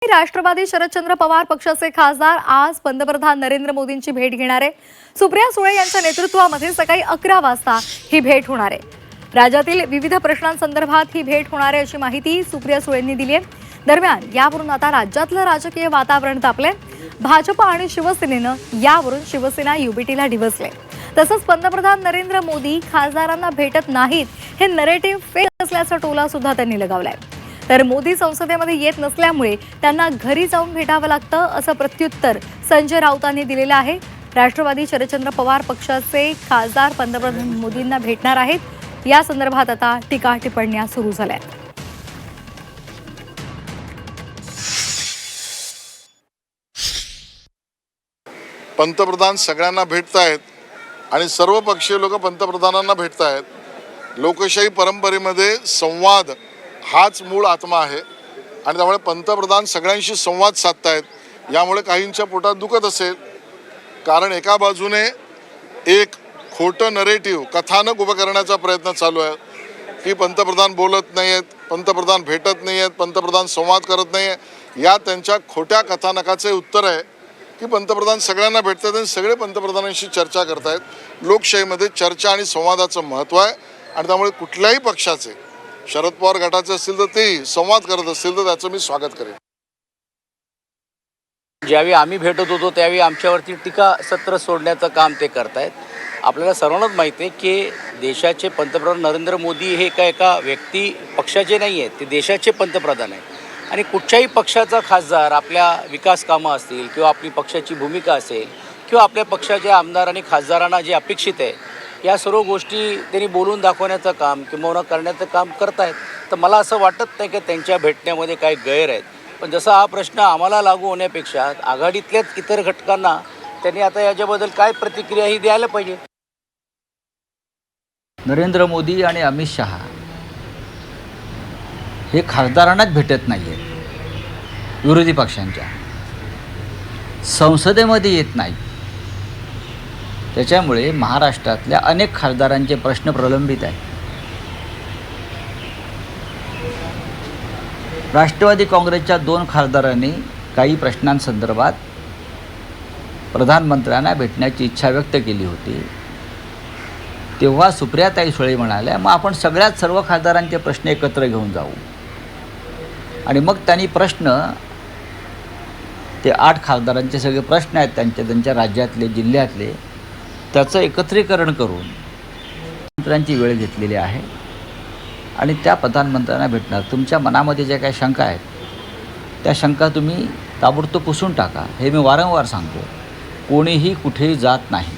राष्ट्रवादी शरदचंद्र पवार पक्षाचे खासदार आज पंतप्रधान नरेंद्र मोदींची भेट घेणार आहे। सुप्रिया सुळे यांच्या नेतृत्वामध्ये सकाळी 11 वाजता ही भेट होणार आहे। राज्यातील विविध प्रश्नांसंदर्भात ही भेट होणार आहे अशी माहिती सुप्रिया सुळेंनी दिली आहे। दरम्यान यावरून आता राज्यातलं राजकीय वातावरण तापले। भाजप आणि शिवसेनेनं यावरून शिवसेना युबीटीला डिवचले। तसंच पंतप्रधान नरेंद्र मोदी खासदारांना भेटत नाहीत हे नरेटिव्ह फेक असल्याचा टोला सुद्धा त्यांनी लगावलाय। तर मोदी संसदेमध्ये येत नसल्यामुळे त्यांना घरी जाऊन भेटावं लागतं असं प्रत्युत्तर संजय राऊतांनी दिलेलं आहे। राष्ट्रवादी शरदचंद्र पवार पक्षाचे खासदार पंतप्रधान मोदींना भेटणार आहेत। या संदर्भात आता टीका टिप्पण्या सुरू झाल्या आहेत। पंतप्रधान सगळ्यांना भेटतायत आणि सर्व पक्षीय लोक पंतप्रधानांना भेटतायत। लोकशाही परंपरेमध्ये संवाद हाच मूळ आत्मा आहे आणि त्यामुळे पंतप्रधान सगळ्यांशी संवाद साधतायत। यामुळे काहींच्या पोटात दुखत असेल, कारण एका बाजूने एक खोटं नरेटिव्ह कथानक उभं करण्याचा प्रयत्न चालू आहे की पंतप्रधान बोलत नाही आहेत, पंतप्रधान भेटत नाही आहेत, पंतप्रधान संवाद करत नाही आहे। या त्यांच्या खोट्या कथानकाचे उत्तर आहे की पंतप्रधान सगळ्यांना भेटतात आणि सगळे पंतप्रधानांशी चर्चा करतायत। लोकशाहीमध्ये चर्चा आणि संवादाचं महत्त्व आहे आणि त्यामुळे कुठल्याही पक्षाचे, शरद पवार गटाचे असतील तर ते संवाद करत असतील तर त्याचं मी स्वागत करेन। ज्यावेळी आम्ही भेटत होतो त्यावेळी आमच्यावरती टीका सत्र सोडण्याचं काम ते करतायत। आपल्याला सर्वांनाच माहिती आहे की देशाचे पंतप्रधान नरेंद्र मोदी हे एका व्यक्ती पक्षाचे नाही आहेत, ते देशाचे पंतप्रधान आहेत। आणि कुठच्याही पक्षाचा खासदार आपल्या विकास कामं असतील किंवा आपली पक्षाची भूमिका असेल किंवा आपल्या पक्षाच्या आमदार आणि खासदारांना जे अपेक्षित आहे या सर्व गोष्टी त्यांनी बोलून दाखवण्याचं काम किंवा करण्याचं काम करतायत। तर मला असं वाटत नाही की त्यांच्या भेटण्यामध्ये काही गैर आहेत। पण जसा हा प्रश्न आम्हाला लागू होण्यापेक्षा आघाडीतल्याच इतर घटकांना त्यांनी आता याच्याबद्दल काय प्रतिक्रियाही द्यायला पाहिजे। नरेंद्र मोदी आणि अमित शहा हे खासदारांनाच भेटत नाही आहेत, विरोधी पक्षांच्या संसदेमध्ये येत नाही। त्याच्यामुळे महाराष्ट्रातल्या अनेक खासदारांचे प्रश्न प्रलंबित आहेत। राष्ट्रवादी काँग्रेसच्या 2 खासदारांनी काही प्रश्नांसंदर्भात प्रधानमंत्र्यांना भेटण्याची इच्छा व्यक्त केली होती। तेव्हा सुप्रियाताई सुळे म्हणाल्या, मग आपण सर्व खासदारांचे प्रश्न एकत्र घेऊन जाऊ। आणि मग त्यांनी ते 8 खासदारांचे सगळे प्रश्न आहेत त्यांच्या राज्यातले, जिल्ह्यातले, त्याचं एकत्रीकरण करून मंत्र्यांची वेळ घेतलेली आहे आणि त्या प्रधानमंत्र्यांना भेटणार। तुमच्या मनामध्ये ज्या काही शंका आहेत त्या शंका तुम्ही ताबडतोब पुसून टाका। हे मी वारंवार सांगतो, कोणीही कुठेही जात नाही।